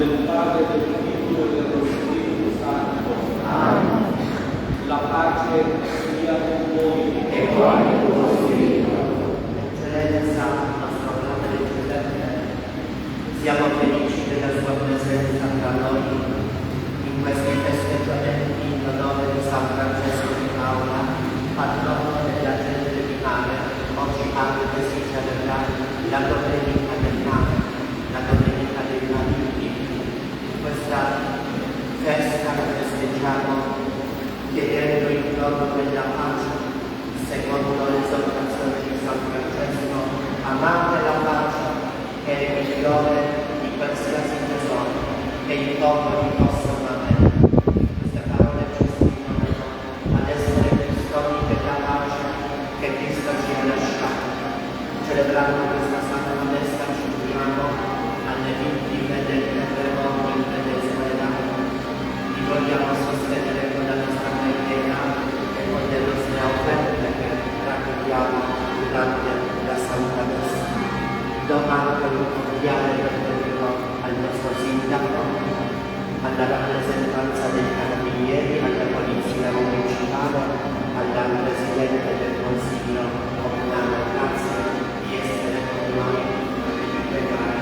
del Padre, del Figlio e dello Spirito Santo. Amen. La pace sia con voi e con il tuo spirito. Eccellenza, nostra Madre Giuseppe, siamo felici della sua presenza tra noi in questi festeggiamenti in onore di San Francesco di Paola, patrono della gente di mare. Oggi anche si celebra la Domenica del Mare, la Domenica dei Marittimi. Questa festa la festeggiamo chiedendo il dono della pace, secondo l'esortazione di San Francesco: amate la pace, che è il migliore di qualsiasi tesoro che i popoli possano avere. Queste parole ci stimolano ad essere custodi della pace che Cristo ci ha lasciato. Celebrando questa Santa Messa ci uniamo alle vittime del terremoto in Venezuela. Li vogliamo sostenere con la nostra preghiera e con le nostre offerte che raccogliamo durante la Santa Messa. Do anche un cordiale benvenuto al nostro sindaco, alla rappresentanza dei carabinieri, alla polizia municipale, alla Presidente del Consiglio Comunale. Grazie di essere con noi e di pregare.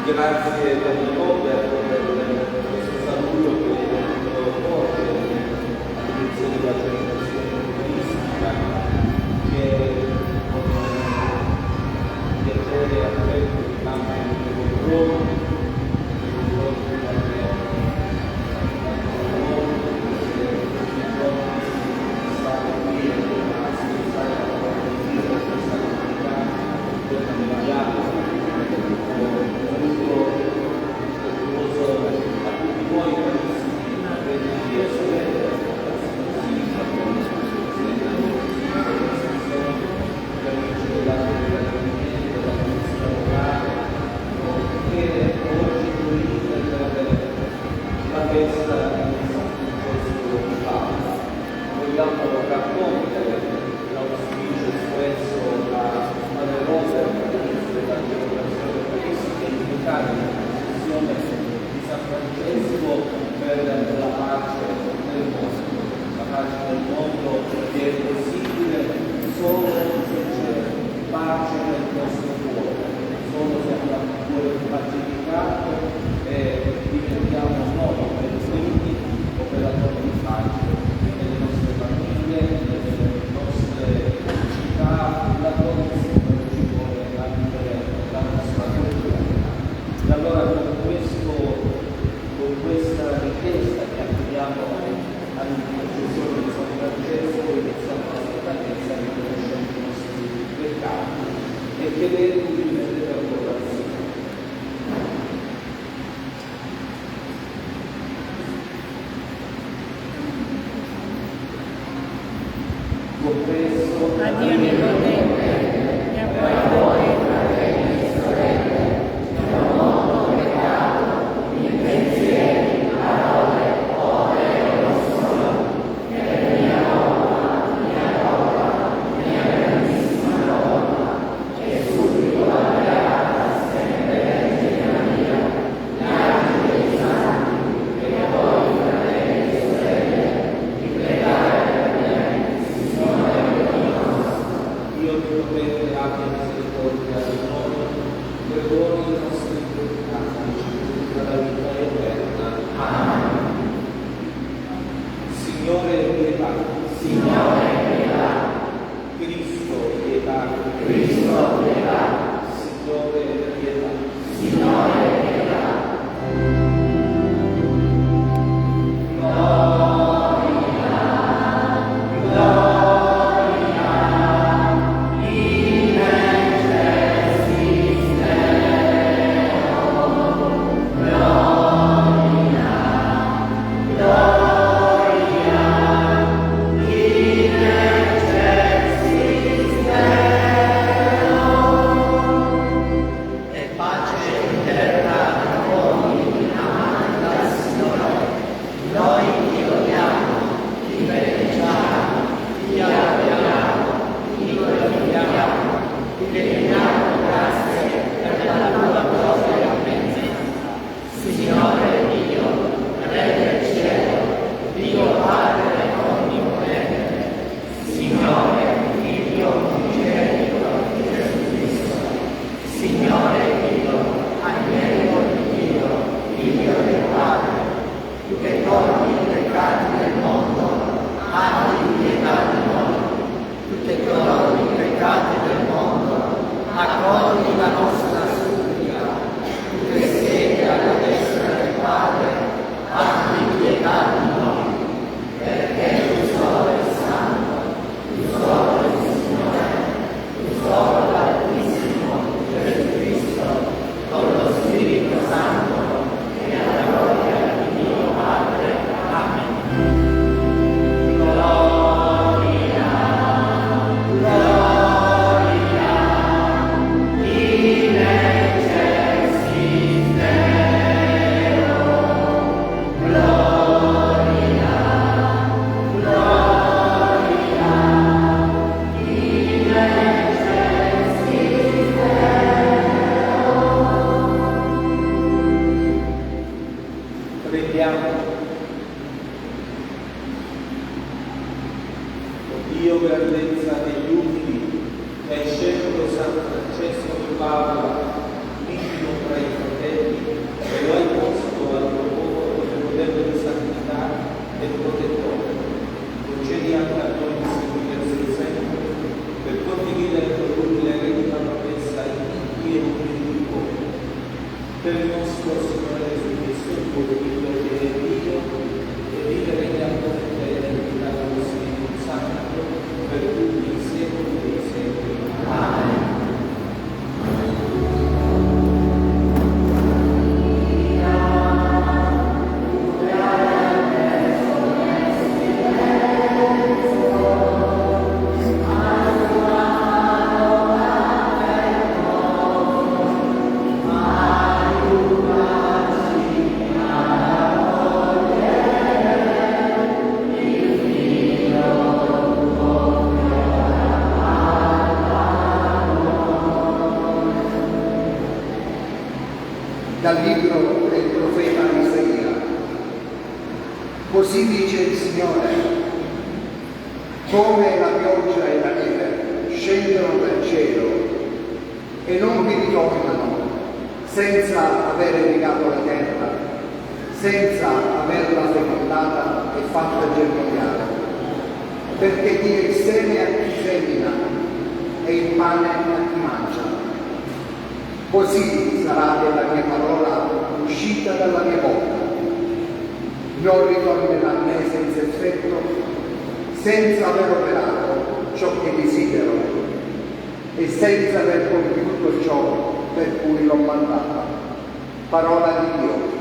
Grazie Enrico per questo saluto che è forte all'inizio della celebrazione eucaristica, che con piacere e affetto di tanto nei confronti del nostro Signore Gesù Cristo, il tuo Figlio che è Dio, e vive regnando con te nell'unità dello Spirito Santo, per tutti i secoli dei secoli. Amen. Dal libro del profeta Isaia. Così dice il Signore: come la pioggia e la neve scendono dal cielo e non vi ritornano senza aver irrigato la terra, senza averla fecondata e fatta germogliare, perché dia il seme a chi semina e il pane a chi mangia. Così sarà della mia parola uscita dalla mia bocca. Non ritornerà a me senza effetto, senza aver operato ciò che desidero e senza aver compiuto ciò per cui l'ho mandata. Parola di Dio.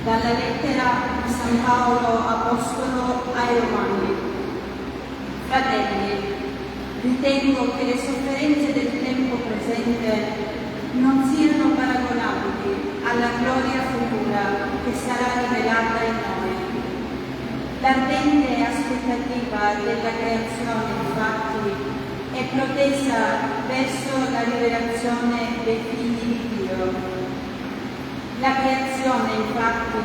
Dalla lettera di San Paolo Apostolo ai Romani. Fratelli, ritengo che le sofferenze del tempo presente non siano paragonabili alla gloria futura che sarà rivelata in noi. L'ardente aspettativa della creazione, infatti, è protesa verso la rivelazione dei figli di Dio. La creazione, infatti,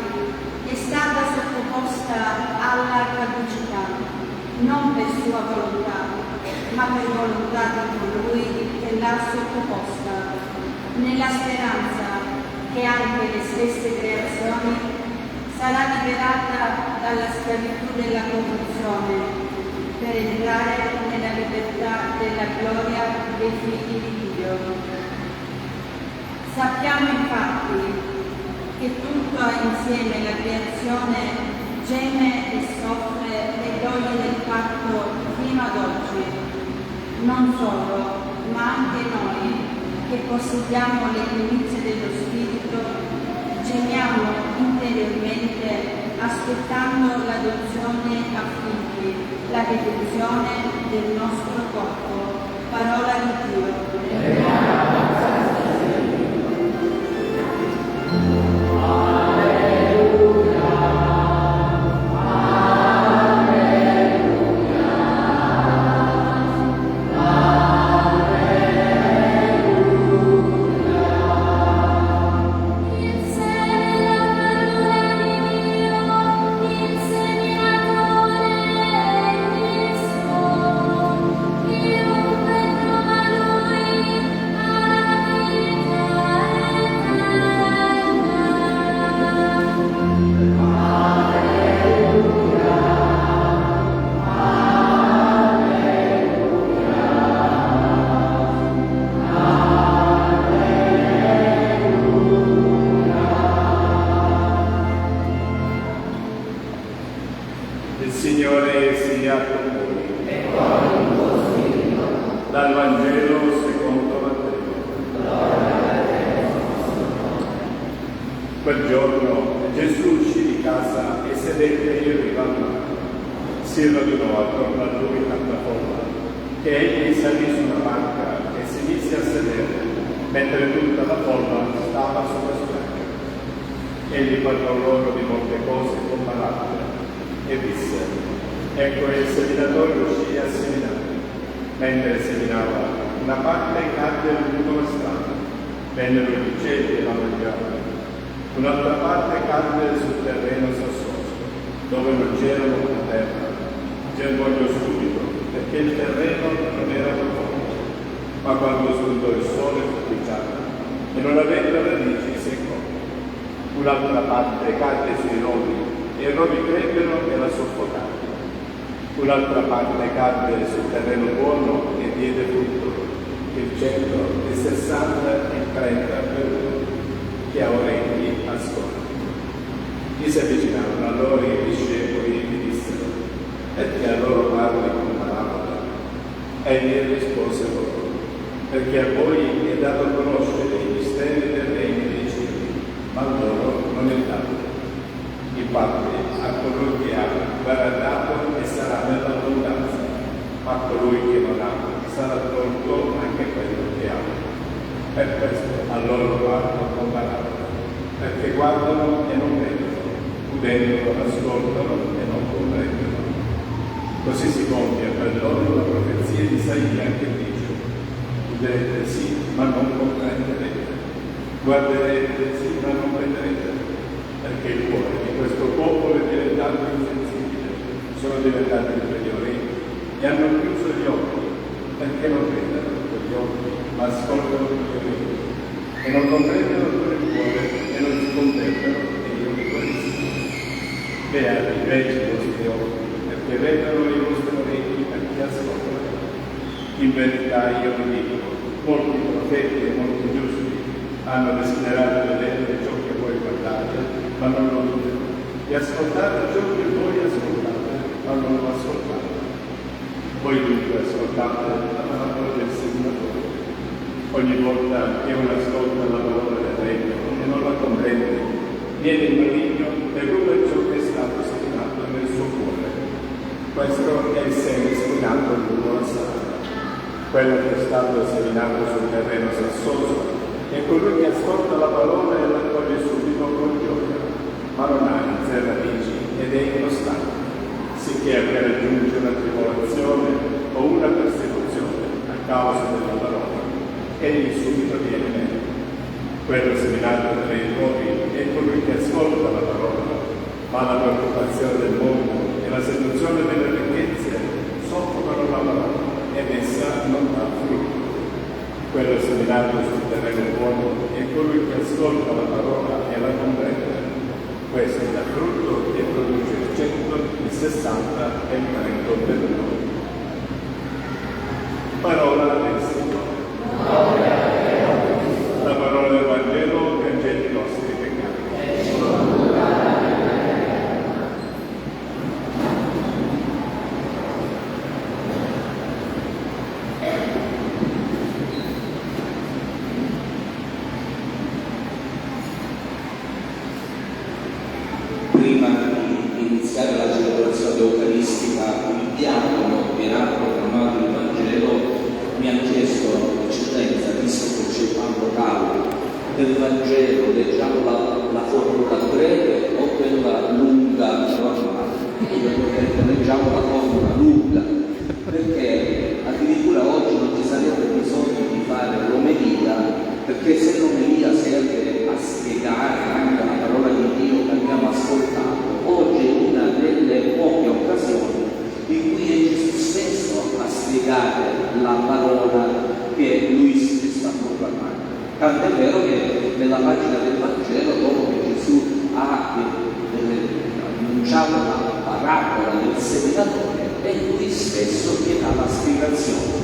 è stata sottoposta alla caducità, non per sua volontà, ma per volontà di colui che l'ha sottoposta, nella speranza che anche le stesse creazioni sarà liberata dalla schiavitù della corruzione per entrare nella libertà della gloria dei figli di Dio. Sappiamo infatti che tutto insieme la creazione geme e soffre le doglie del patto fino ad oggi. Non solo, ma anche noi che possediamo le primizie dello Spirito, gemiamo interiormente aspettando l'adozione a figli, la redenzione del nostro corpo. Parola di Dio. Il Signore sia con voi. E con il tuo spirito. Dal Vangelo secondo Matteo. Quel giorno Gesù uscì di casa e sedette in riva al mare. Si radunò attorno a lui tanta folla che egli salì su una barca e si mise a sedere, mentre tutta la folla stava sulla spiaggia. Egli parlò loro di molte cose con parole e disse: ecco, il seminatore uscì a seminare. Mentre seminava, una parte cadde lungo la strada, vennero gli uccelli e la mangiarono. Un'altra parte cadde sul terreno sassoso, dove non c'era molta terra. Germogliò subito, perché il terreno non era profondo. Ma quando spuntò il sole fu bruciato e non avendo radici seccò. Un'altra parte cadde sui rovi, e i rovi crebbero e la soffocarono. Un'altra parte cadde sul terreno buono e diede frutto, il 100, il 60 e il 30 per uno. Chi ha orecchi ascolta. Gli si avvicinarono a loro i discepoli e gli dissero: perché a loro parli con parabola? Egli rispose loro: perché a voi è dato a conoscere i misteri del regno dei cieli, ma a loro non è dato. Infatti a colui che ha verrà dato e sarà nell'abbondanza, ma a colui che non ha sarà tolto anche quello che ha. Per questo a loro parlo con parole, perché guardano e non vedono, udendo ascoltano e non comprendono. Così si compie per loro la profezia di Isaia che dice: udrete sì, ma non comprenderete, guarderete sì, ma non vedrete, perché il cuore di questo popolo è diventato insensibile, sono diventati inferiori e hanno chiuso gli occhi, perché non vedono con gli occhi, ma ascoltano con gli orecchi, e non comprendono con il cuore e non si convertono e io mi guarisco. Beati invece i vostri occhi, perché vedono i vostri orecchi perché ascoltano. In verità io vi dico, molti profeti e molti giusti hanno desiderato vedere ciò che voi guardate, ma non lo vedono, e ascoltate ciò che voi ascoltate, ma non lo ascoltate. Voi dunque ascoltate la parola del Signore. Ogni volta che uno ascolta la parola del Regno e non la comprende, viene il maligno e ruba ciò che è stato seminato nel suo cuore. Questo è il seme seminato lungo la strada. Quello che è stato seminato sul terreno sassoso è colui che ascolta la parola e la accoglie subito con gioia, ma non ha in sé radici ed è incostante, sicché appena raggiunge una tribolazione o una persecuzione a causa della parola, egli subito viene meno. quello seminato tra i nuovi è colui che ascolta la parola, ma la preoccupazione del mondo e la seduzione delle ricchezze soffocano la parola ed essa non dà frutto. Quello seminato sul terreno buono è colui che ascolta la parola e la comprende. Questo dà frutto e produce il 100, il 60 e il 30 per noi. Parola del Signore. La parola del Vangelo cancella i nostri peccati. Prima di iniziare la celebrazione eucaristica, il diacono che ha proclamato il Vangelo mi ha chiesto, eccellenza, visto che c'è Paolo Calo, del Vangelo leggiamo la formula breve o quella lunga normale? Io ho detto leggiamo la formula lunga, perché addirittura oggi non ci sarebbe bisogno di fare l'omelia, perché se l'omelia serve a spiegare anche la parola di Dio che abbiamo ascoltato, oggi è una delle poche occasioni in cui è Gesù stesso a spiegare la parola che lui stesso sta proclamando. Tant'è vero che nella pagina del Vangelo, dopo che Gesù ha annunciato la parabola del seminatore, è lui stesso che dà la spiegazione.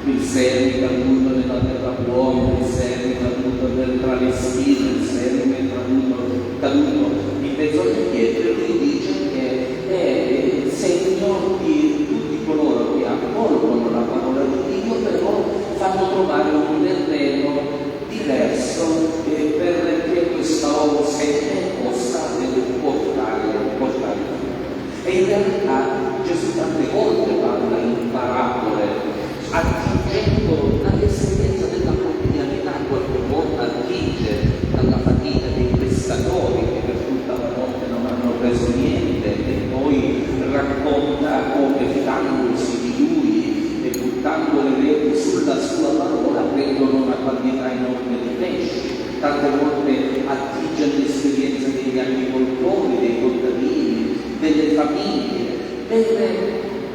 Il seme caduto nella terra buona, il seme caduto tra le spine, il seme caduto in mezzo alle pietre, lui dice che è il segno di tutti coloro che accolgono la parola di Dio, però fanno trovare un terreno diverso perché questo seme possa portare. E in realtà Gesù tante volte parla in parabole, attingendo dall'esperienza della quotidianità, qualche volta attinge dalla fatica dei pescatori che per tutta la notte non hanno preso niente, e poi racconta come fidandosi di lui e buttando le reti sulla sua parola prendono una quantità enorme di pesci. Tante volte attinge all'esperienza degli agricoltori, dei contadini, delle famiglie, per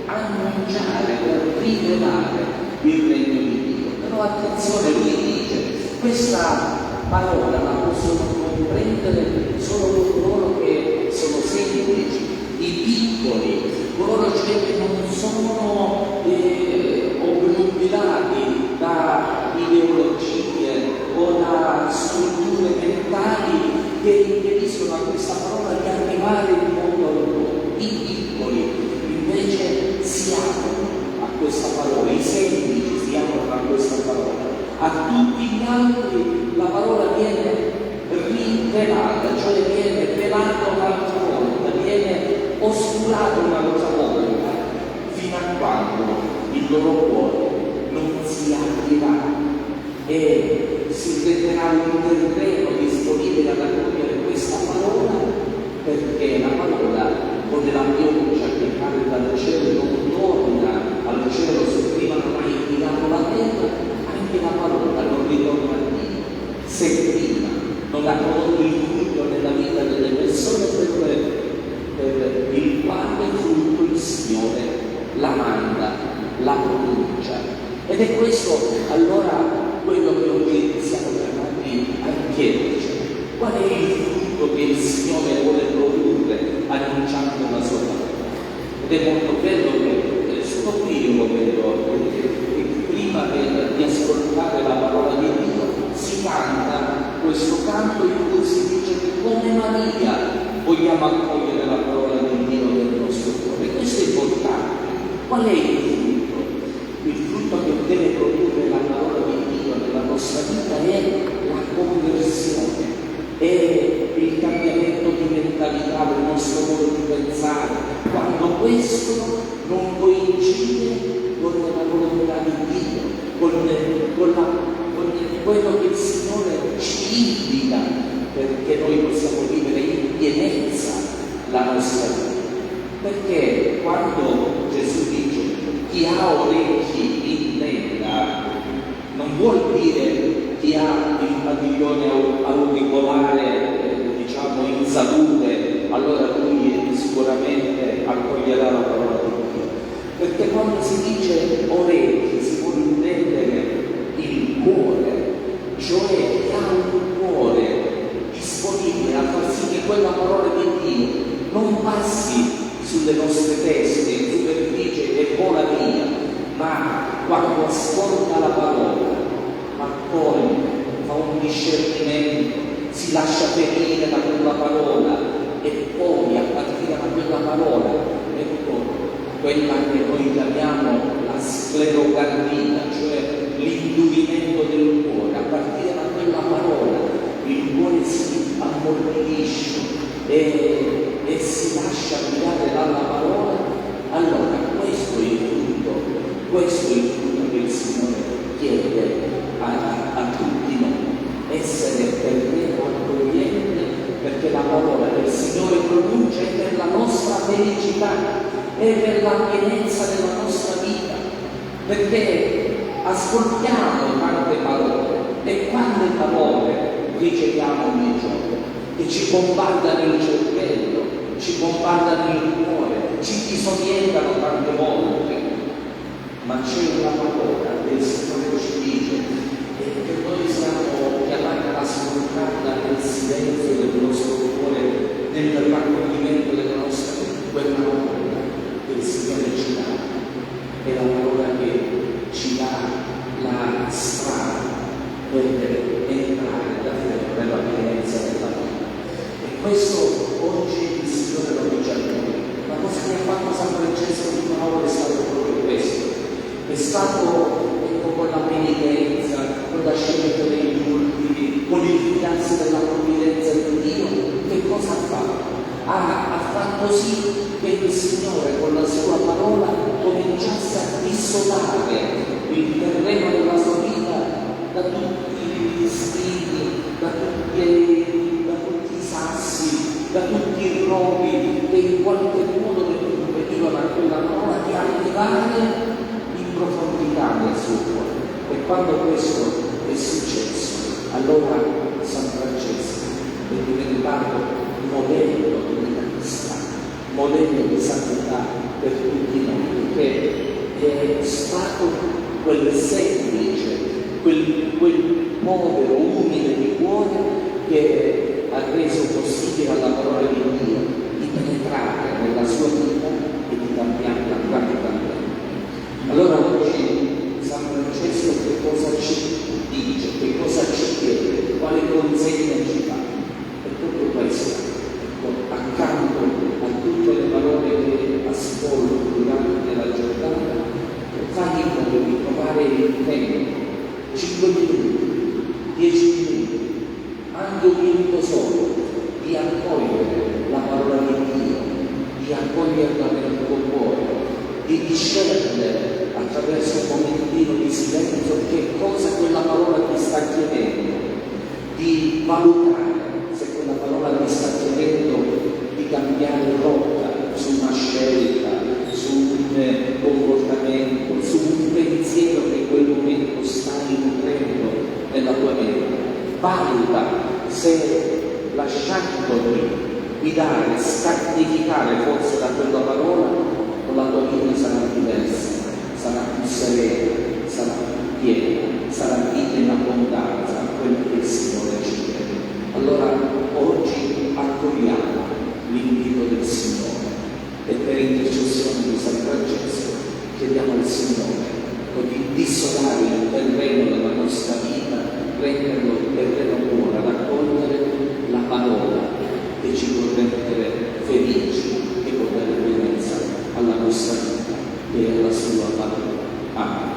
annunciare, per rivelare il regno di Dio. Però attenzione, lui dice, questa parola la possono comprendere solo coloro che sono semplici, i piccoli, coloro cioè che non sono obnubilati da ideologie o da strutture mentali che impediscono a questa parola di arrivare in modo a loro. I piccoli invece si aprono a questa parola, i semplici si aprono a questa parola. A tutti gli altri la parola viene rivelata, cioè viene velata un'altra volta, viene oscurata un'altra volta, fino a quando il loro cuore non si aprirà e si renderà un terreno disponibile ad accogliere questa parola, perché la parola, come la pioggia che cade dal cielo non torna al cielo se prima non hai infilato la terra, anche la parola non ritorna a Dio se prima non ha prodotto il frutto nella vita delle persone per il quale frutto il Signore la manda, la pronuncia. Ed è questo allora quello che oggi siamo chiamati a chiederci: qual è il frutto che il Signore vuole produrre annunciando la sua parola? Ed è molto bello che sono qui, io vedo che prima di ascoltare la parola di Dio si canta questo canto in cui si dice che come Maria vogliamo accogliere la parola di Dio nel nostro cuore. Questo è importante. Qual è il frutto? Il frutto che deve produrre la parola di Dio nella nostra vita è la conversione, è il cambiamento di mentalità del nostro modo di pensare, quando questo non coincide con la volontà di Dio, con quello che il Signore ci indica perché noi possiamo vivere in pienezza la nostra vita. Perché quando Gesù dice chi ha orecchi intenda, non vuol dire chi ha il padiglione auricolare diciamo in salute, allora lui sicuramente accoglierà la parola di Dio, perché quando si dice orecchi si vuole intendere il cuore, cioè che ha un cuore disponibile a far sì che quella parola di Dio non passi sulle nostre teste in superficie e vola via, ma quando ascolta la parola, accoglie, fa un discernimento, si lascia ferire da quella parola e poi a partire da quella parola, ecco, quella che noi chiamiamo la sclerocardina, cioè l'indurimento del cuore, a partire da quella parola il cuore si ammorbidisce e si lascia guidare dalla parola. Allora questo è il frutto che il Signore chiede a tutti noi, essere terreno accogliente, perché la parola del Signore produce per la nostra felicità e per la pienezza della nostra vita, perché ascoltiamo tante parole e quante parole riceviamo ogni giorno che ci bombardano il cervello, ci bombardano il cuore, ci disorientano tante volte, ma c'è una parola del Signore ci dice che noi siamo chiamati ad ascoltarla nel silenzio del nostro cuore, nel raccoglimento della nostra vita. Quella parola che il Signore ci dà è la parola che ci dà la strada per entrare davvero nella pienezza della vita. E questo oggi il Signore lo dice a noi. La cosa che ha fatto San Francesco di Paolo è stato proprio questo. È stato con la penitenza, con la scelta degli ultimi, con il fidarsi della provvidenza di Dio, che cosa ha fatto? Ha fatto sì che il Signore con la sua parola cominciasse a dissodare il terreno della sua vita da tutti gli stili, da tutti i sassi, da tutti i rovi che in qualche modo venivano a quella parola, di arrivare in profondità nel suo cuore. E quando questo è successo, allora San Francesco è diventato modello di vita, modello di santità per tutti noi, perché è stato quel semplice, quel povero, umile di cuore che ha reso possibile alla parola di Dio di penetrare nella sua vita e di cambiarla radicalmente. Allora oggi San Francesco che cosa ci dice, che cosa ci chiede, quale consegna ci fa? È proprio questo. Accanto a tutte le parole che ascolto durante la giornata, fai in modo di trovare il tempo, 5 minuti, 10 minuti, anche un minuto solo, di accogliere la parola di Dio, di accoglierla nel tuo cuore, di discernere attraverso un momentino di silenzio che cosa quella parola ti sta chiedendo, di valutare se quella parola ti sta chiedendo di cambiare rotta su una scelta, su un comportamento, su un pensiero che in quel momento stai nutrendo nella tua vita. Valuta se lasciandoti guidare, scartificare forse da quella parola, la tua vita sarà diversa, sarà più serena, sarà più piena, sarà vita in abbondanza, quello che il Signore ci chiede. Allora oggi accogliamo l'invito del Signore e per intercessione di San Francesco chiediamo al Signore di dissodare il terreno della nostra vita, renderlo terreno buono, ad accogliere la parola che ci può rendere felici e può dare pienezza alla nostra vita e alla sua parola. Amen.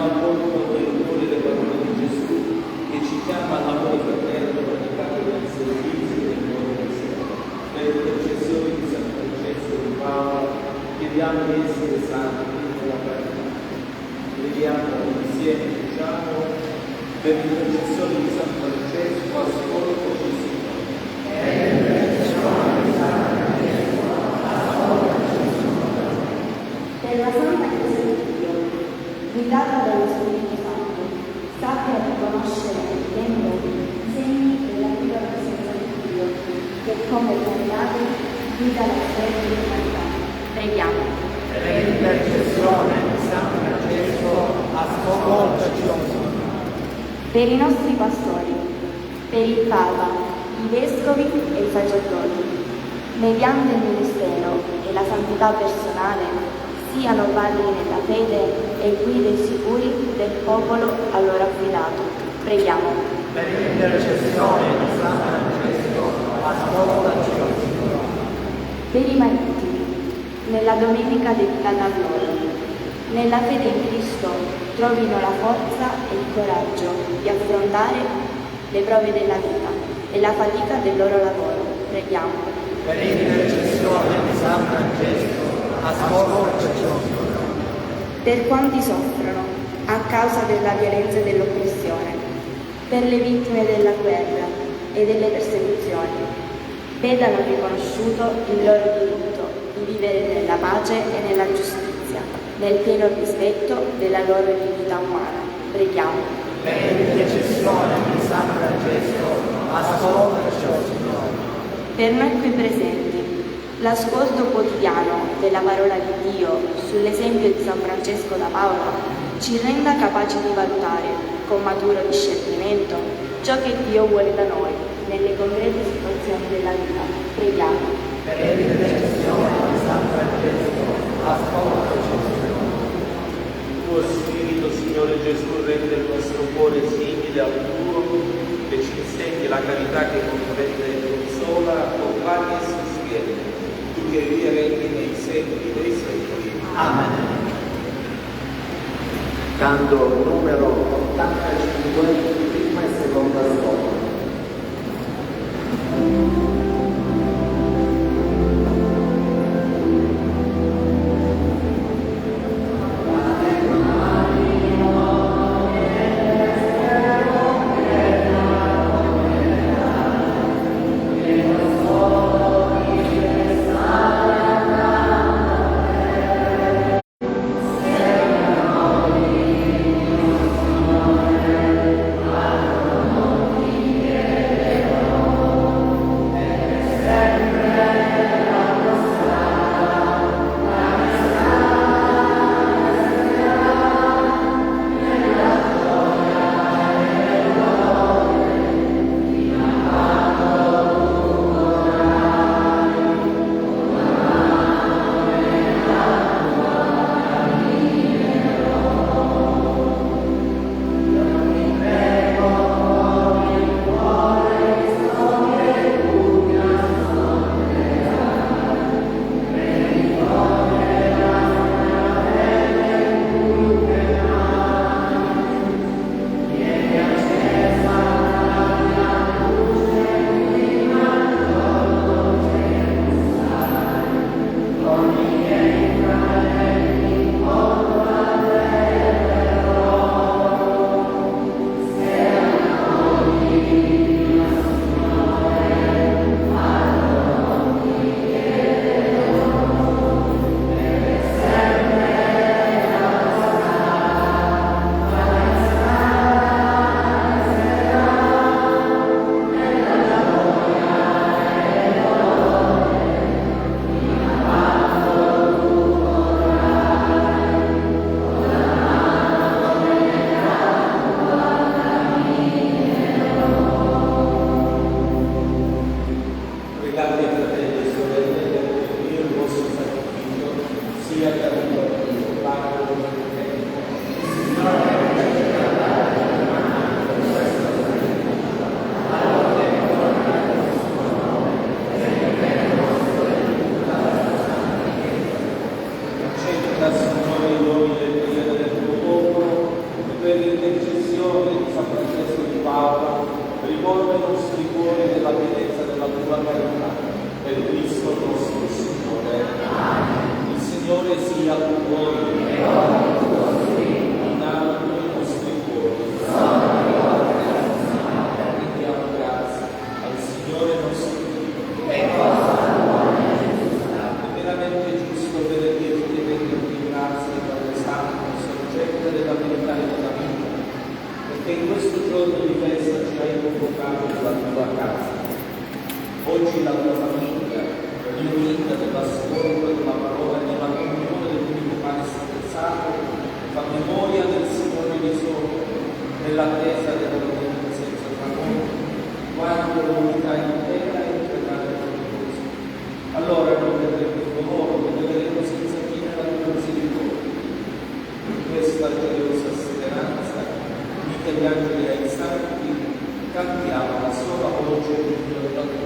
accolto nel cuore le parole di Gesù che ci chiama all'amore fraterno radicato nel servizio del cuore del Signore. Per l'intercessione di San Francesco di Paola chiediamo di essere santi nella carità. Preghiamo insieme, diciamo, per l'intercessione di San Francesco, ascoltaci Signore. Per la Santa Chiesa di Dio, guidata dallo Spirito Santo, sappia riconoscere nel tempo i segni della viva presenza di Dio, che come candidati guida la storia dell'umanità. Preghiamo. Per l'intercessione di San Francesco, ascoltaci, o Signore. Per i nostri pastori, per il Papa, i Vescovi e i sacerdoti, mediante il ministero e la santità personale, siano padri nella fede e guide sicuri del popolo a loro affidato. Preghiamo. Per l'intercessione di San Francesco, ascoltaci, o Signore. Per i marittimi, nella domenica dedicata a loro, nella fede in Cristo trovino la forza e il coraggio di affrontare le prove della vita e la fatica del loro lavoro. Preghiamo. Per l'intercessione di San Francesco, ascoltaci, o Signore. Per quanti soffrono a causa della violenza e dell'oppressione, per le vittime della guerra e delle persecuzioni, vedano riconosciuto il loro diritto di vivere nella pace e nella giustizia, nel pieno rispetto della loro dignità umana. Preghiamo. Per l'intercessione di San Francesco, ascoltaci, o Signore. Per noi qui presenti, l'ascolto quotidiano della parola di Dio sull'esempio di San Francesco da Paola ci renda capaci di valutare con maturo discernimento ciò che Dio vuole da noi nelle concrete situazioni della vita. Preghiamo. Per l'intercessione di San Francesco, ascoltaci, o Signore. Tuo Spirito, Signore Gesù, rende il nostro cuore simile al tuo e ci insegni la carità che comprende e consola, accompagna e sostiene, tu che via regni nei secoli dei secoli. Amen. Canto numero 85, prima e seconda strofa. riforma i nostri cuori della pienezza della tua carità, per Cristo nostro Signore. Il Signore sia con voi. Inalto i nostri cuori. Rendiamo grazie al Signore nostro Dio. È veramente giusto per Dio che venga grazie per l'esame sorgente della verità e della vita, perché in questo giorno di festa ci hai convocato nella tua casa. Oggi la tua famiglia, riunita nell'ascolto della parola e nella comunione dell'unico pane spezzato, fa memoria del Signore di sopra, nell'attesa della venuta senza tramonto, quando l'unità intera entrerà nel Cristo. Allora noi vedremo il tuo amore, vedremo senza fine la tua misericordia. In questa gioiosa speranza, unite gli angeli ai santi, cantiamo la sola voce di Dio la tua.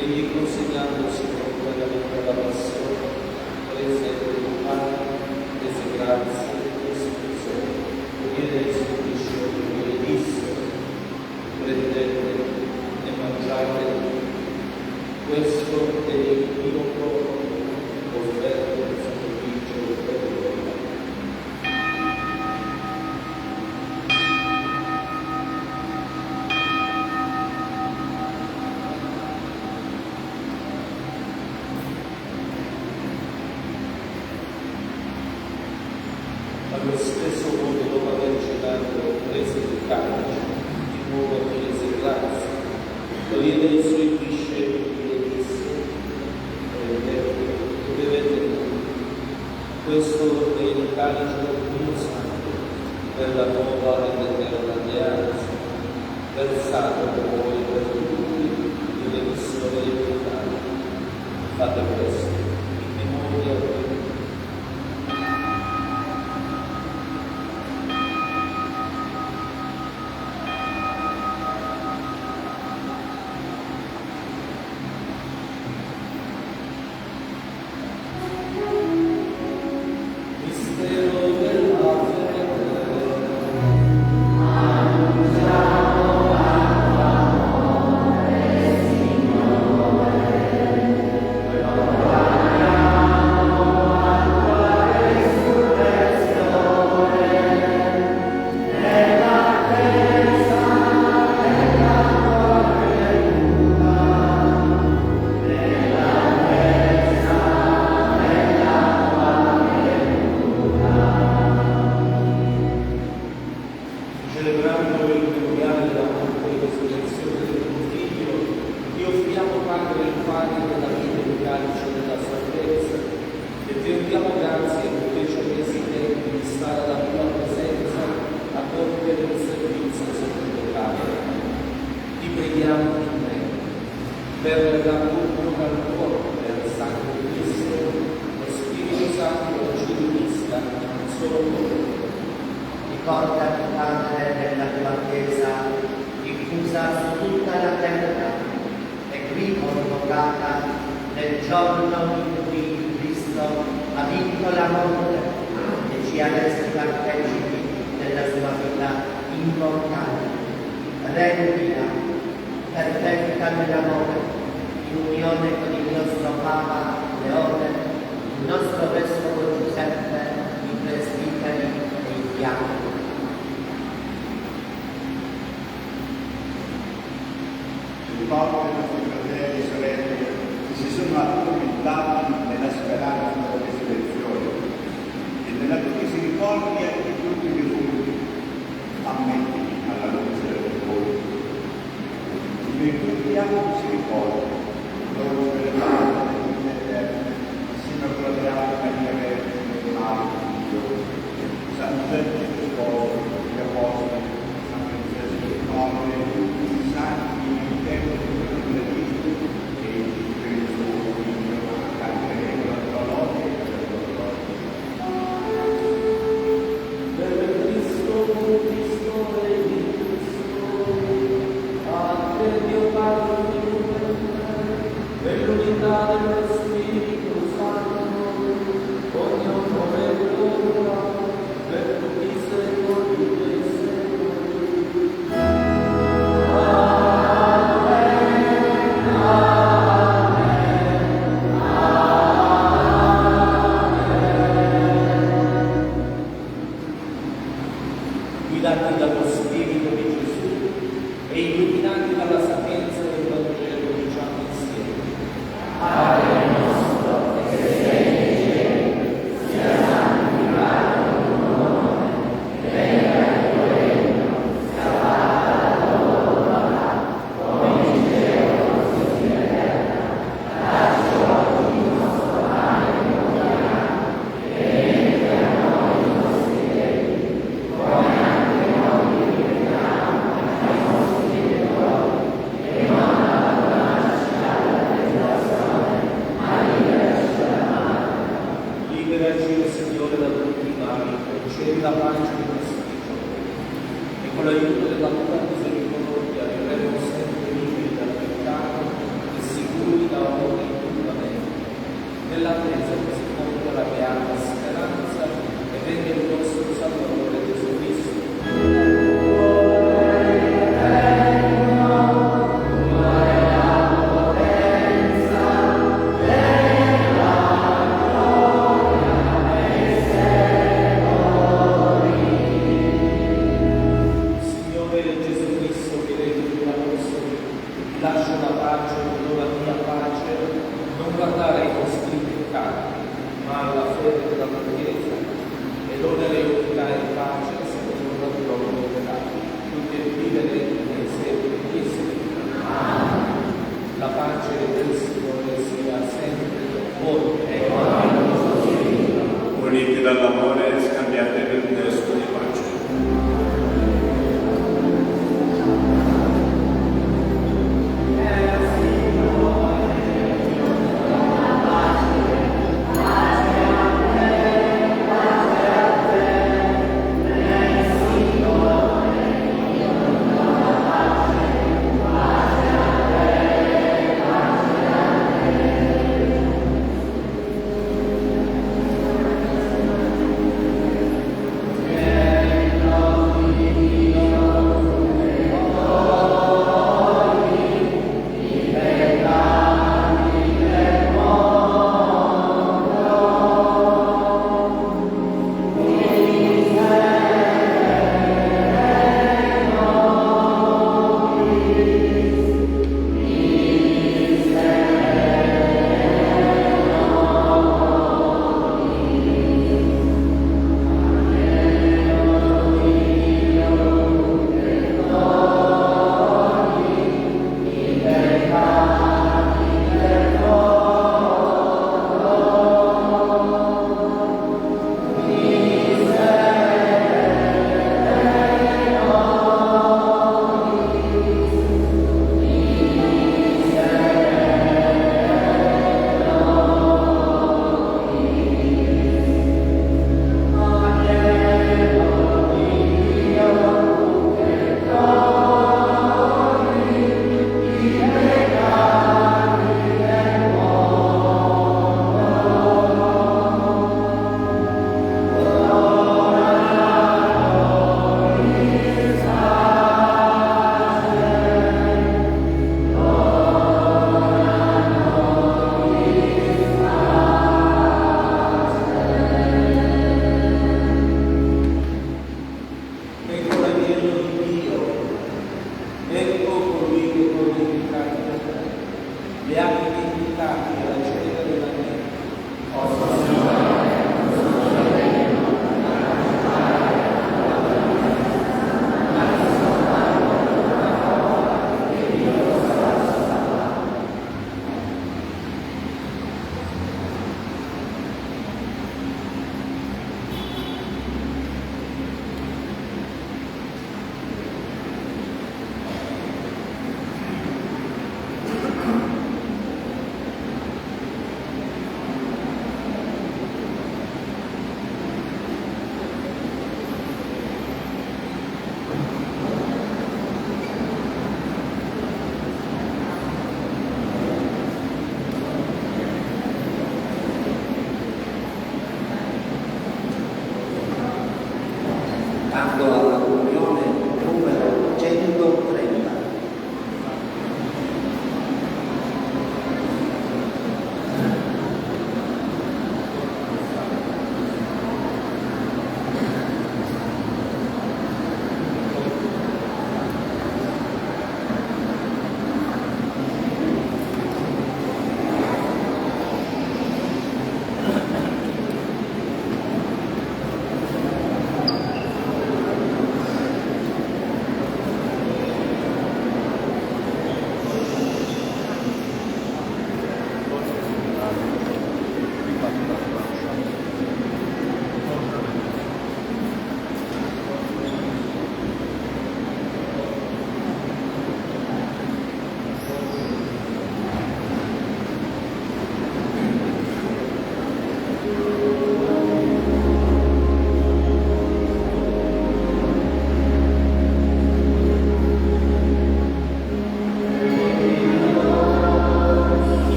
Egli consegnandosi volontariamente alla passione, prese il pane, rese grazie e spese, diede ai suoi discepoli e disse: prendete e mangiate, questo è il mio corpo, offerto in sacrificio per voi. Allo stesso modo, dopo aver cenato, prese il calice, di nuovo chiese grazie, lo diede ai suoi discepoli e disse: prendete e bevete tutti, questo è il calice del mio sangue, per la nuova ed eterna alleanza, versato per voi e per tutti in remissione dei peccati. Fate questo in memoria di me. Celebrando il memoriale della morte e resurrezione del tuo Figlio, ti offriamo, Padre, il pane della vita e il calice della salvezza, e ti rendiamo grazie perché ci hai resi tempi di stare alla tua presenza a compiere il servizio sacerdotale. Ti preghiamo in te, per la comunione al corpo del Santo Cristo, lo Spirito Santo ci unisca in un solo corpo. Ricordati, Padre, della tua Chiesa, diffusa su tutta la terra e qui convocata nel giorno in cui Cristo ha vinto la morte e ci ha resi partecipi della sua vita immortale. Rendila perfetta nell'amore, in unione con il nostro Papa Leone, il nostro Vescovo Giuseppe, i presbiteri e i diaconi. Ricordo i nostri fratelli e sorelle che si sono addormentati nella speranza della resurrezione e nella cui si ricordi anche tutti i defunti, ammettili alla luce del tuo. Ricordiamo si ricorda, loro speriamo nelle eterne, insieme a quella beata Maria Vergine e Mario Dio, San Giuseppe Sposo, gli Apostoli, San Francesco di Nome, i santi nel tempo di Cristo e il Spirito Figlio, anche la tua lode e la tua gloria. Per Cristo, e di Cristo, Padre Dio Padre, per l'unità dello Spirito Santo, ogni onore e gloria, per tutti i secoli dei secoli. Guidati dallo Spirito di Gesù e illuminati dalla sapienza del Vangelo, diciamo insieme. Padre nostro che sei nei cieli, sia santificato il tuo nome, venga il tuo regno, sia fatta la tua volontà, come in cielo così in terra. Dacci oggi il nostro pane quotidiano e rimetti a noi i nostri debiti, come anche noi riprendiamo ai nostri debitori, e non abbandonarci alla tentazione, ma liberaci dal male. Liberaci, o Signore, da tutti i mali, concedi la pace ai nostri giorni, e con l'aiuto della tua misericordia vivremo sempre liberi dal peccato e sicuri da ogni incuramento, nell'attesa che si compia la beata speranza e venga il nostro Salvatore Gesù Cristo. Signore Gesù Cristo, li ha invitati alla cena della mia.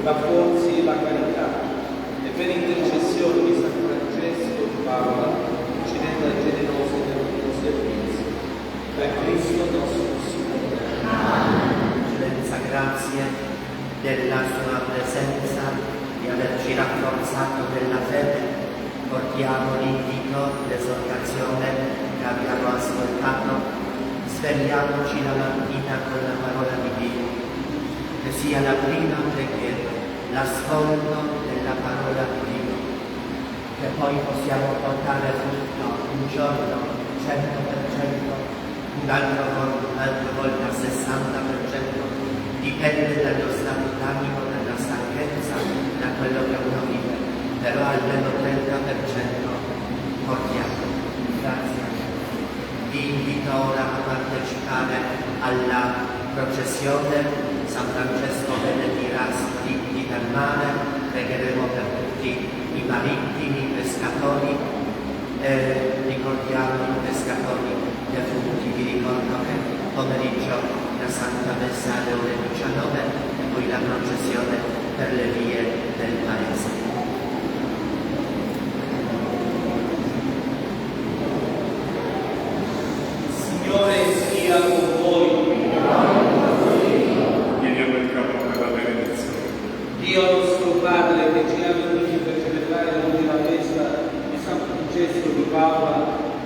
rafforzi la carità e per intercessione di San Francesco di Paola ci renda generosi nel tuo servizio. Per Cristo nostro Signore. Eccellenza, grazie della sua presenza, di averci rafforzato nella fede. Portiamo l'invito, l'esortazione che abbiamo ascoltato, svegliamoci la mattina con la parola di Dio, che sia la prima preghiera, l'ascolto della parola di Dio, che poi possiamo portare frutto un giorno 100%, un'altra volta 60%, dipende dallo stato d'animo, dalla stanchezza, da quello che uno vive, però almeno 30% portiamo. Grazie. Vi invito ora a partecipare alla processione. San Francesco benedira scritti dal mare, pregheremo per tutti i marittimi, i pescatori, ricordiamo i pescatori defunti. Vi ricordo che pomeriggio la Santa Messa alle ore 19 e poi la processione per le vie del paese. Signore sia con voi. Chiediamo il capo per la benedizione. Dio nostro Padre, che ci ha venuti per celebrare oggi la festa di San Francesco di Paola,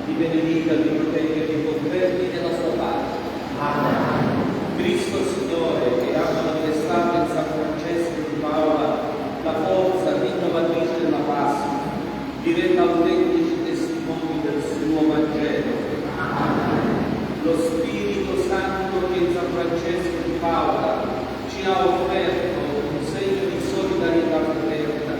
ti benedica, ti protegga e ti confermi nella sua pace. Amen. Cristo Signore, che ha manifestato in San Francesco di Paola la forza rinnovatrice della Pasqua, di renda autentici testimoni del suo Vangelo. Lo Spirito Santo che in San Francesco di Paola ci ha offerto un segno di solidarietà fraterna,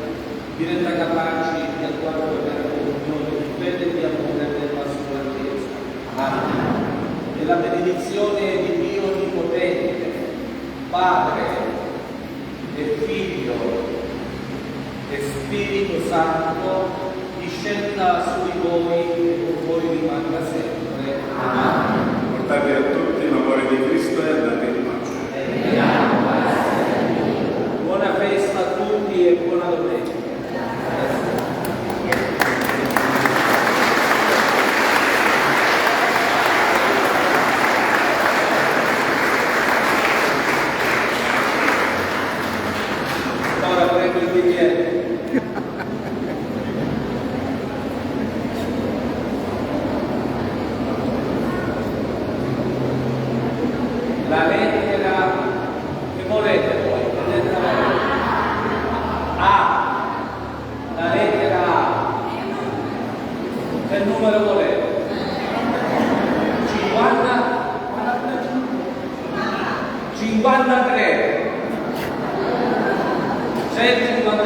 di renda capaci di attuare la comunione di fede e di amore nella sua Chiesa. Amen. E la benedizione di Dio Onnipotente, Padre e Figlio e Spirito Santo, discenda su di voi e con voi rimanga sempre. Amen. Portate a tutti l'amore di Cristo e andate in pace. Buona festa a tutti e buona domenica. Ora prendo il biglietto. La lettera che volete voi? A. La lettera A. Che numero volete? 50? 53. 653.